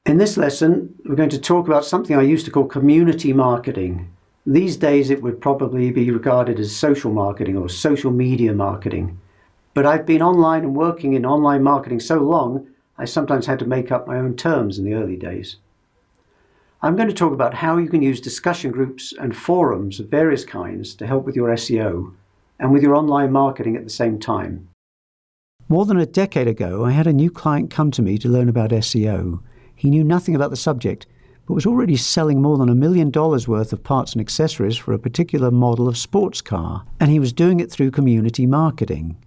In this lesson, we're going to talk about something I used to call community marketing. These days it would probably be regarded as social marketing or social media marketing. But I've been online and working in online marketing so long, I sometimes had to make up my own terms in the early days. I'm going to talk about how you can use discussion groups and forums of various kinds to help with your SEO and with your online marketing at the same time. More than a decade ago, I had a new client come to me to learn about SEO. He knew nothing about the subject, but was already selling more than $1 million worth of parts and accessories for a particular model of sports car, and he was doing it through community marketing.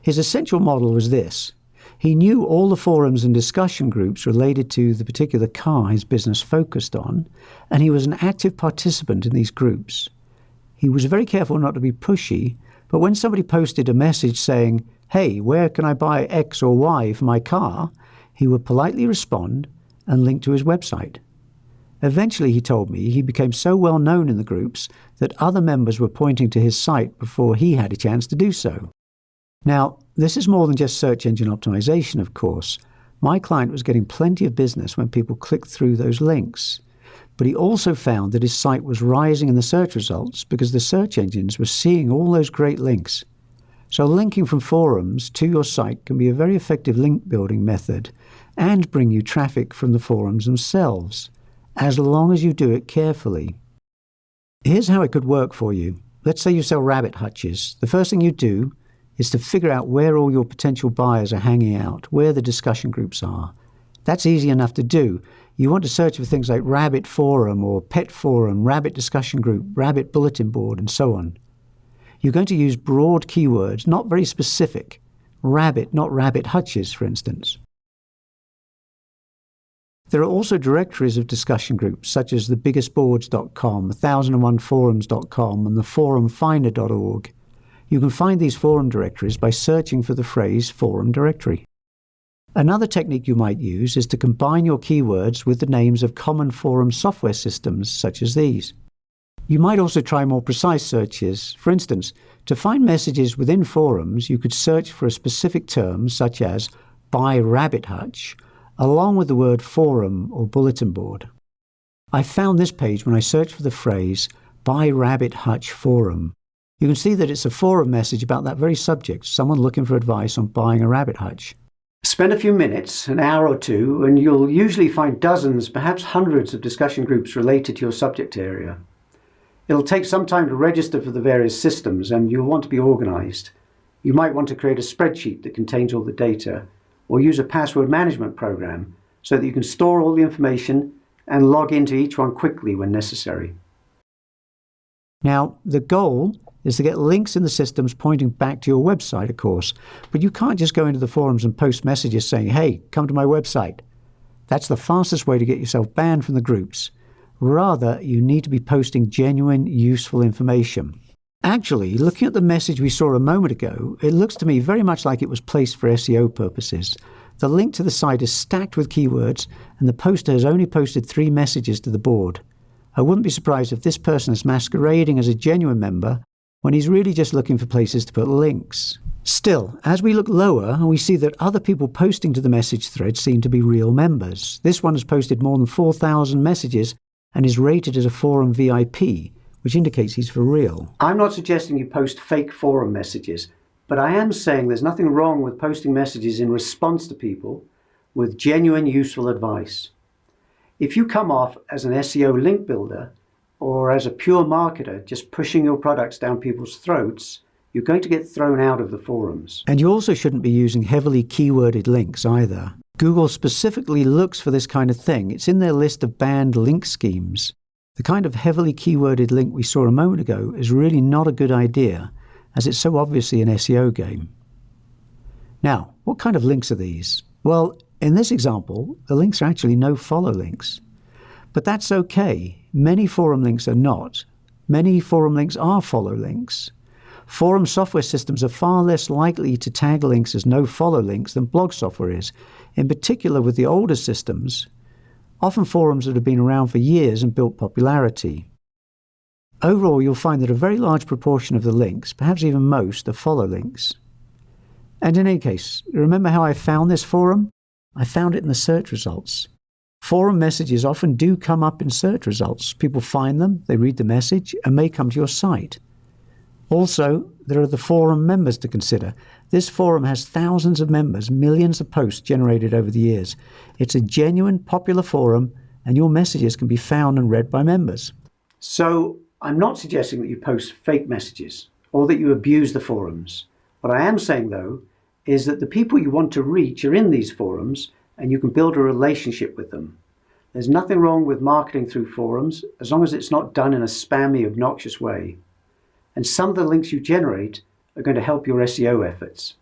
His essential model was this. He knew all the forums and discussion groups related to the particular car his business focused on, and he was an active participant in these groups. He was very careful not to be pushy, but when somebody posted a message saying, "Hey, where can I buy X or Y for my car?" he would politely respond and link to his website. Eventually, he told me, he became so well known in the groups that other members were pointing to his site before he had a chance to do so. Now, this is more than just search engine optimization, of course. My client was getting plenty of business when people clicked through those links. But he also found that his site was rising in the search results because the search engines were seeing all those great links. So linking from forums to your site can be a very effective link building method and bring you traffic from the forums themselves, as long as you do it carefully. Here's how it could work for you. Let's say you sell rabbit hutches. The first thing you do is to figure out where all your potential buyers are hanging out, where the discussion groups are. That's easy enough to do. You want to search for things like rabbit forum or pet forum, rabbit discussion group, rabbit bulletin board, and so on. You're going to use broad keywords, not very specific. Rabbit, not rabbit hutches, for instance. There are also directories of discussion groups, such as thebiggestboards.com, 1001forums.com, and theforumfinder.org. You can find these forum directories by searching for the phrase forum directory. Another technique you might use is to combine your keywords with the names of common forum software systems, such as these. You might also try more precise searches. For instance, to find messages within forums, you could search for a specific term, such as buy rabbit hutch, along with the word forum or bulletin board. I found this page when I searched for the phrase buy rabbit hutch forum. You can see that it's a forum message about that very subject, someone looking for advice on buying a rabbit hutch. Spend a few minutes, an hour or two, and you'll usually find dozens, perhaps hundreds of discussion groups related to your subject area. It'll take some time to register for the various systems, and you'll want to be organized. You might want to create a spreadsheet that contains all the data, or use a password management program so that you can store all the information and log into each one quickly when necessary. Now, the goal is to get links in the systems pointing back to your website, of course, but you can't just go into the forums and post messages saying, "Hey, come to my website." That's the fastest way to get yourself banned from the groups. Rather, you need to be posting genuine, useful information. Actually, looking at the message we saw a moment ago, it looks to me very much like it was placed for SEO purposes. The link to the site is stacked with keywords, and the poster has only posted 3 messages to the board. I wouldn't be surprised if this person is masquerading as a genuine member when he's really just looking for places to put links. Still, as we look lower, we see that other people posting to the message thread seem to be real members. This one has posted more than 4,000 messages and is rated as a forum VIP, which indicates he's for real. I'm not suggesting you post fake forum messages, but I am saying there's nothing wrong with posting messages in response to people with genuine, useful advice. If you come off as an SEO link builder or as a pure marketer just pushing your products down people's throats, you're going to get thrown out of the forums. And you also shouldn't be using heavily keyworded links either. Google specifically looks for this kind of thing. It's in their list of banned link schemes. The kind of heavily keyworded link we saw a moment ago is really not a good idea, as it's so obviously an SEO game. Now, what kind of links are these? Well, in this example, the links are actually no-follow links. But that's okay. Many forum links are not. Many forum links are follow links. Forum software systems are far less likely to tag links as no-follow links than blog software is, in particular with the older systems, often forums that have been around for years and built popularity. Overall, you'll find that a very large proportion of the links, perhaps even most, are follow links. And in any case, remember how I found this forum? I found it in the search results. Forum messages often do come up in search results. People find them, they read the message, and may come to your site. Also, there are the forum members to consider. This forum has thousands of members, millions of posts generated over the years. It's a genuine, popular forum, and your messages can be found and read by members. So, I'm not suggesting that you post fake messages or that you abuse the forums. What I am saying, though, is that the people you want to reach are in these forums, and you can build a relationship with them. There's nothing wrong with marketing through forums, as long as it's not done in a spammy, obnoxious way. And some of the links you generate are going to help your SEO efforts.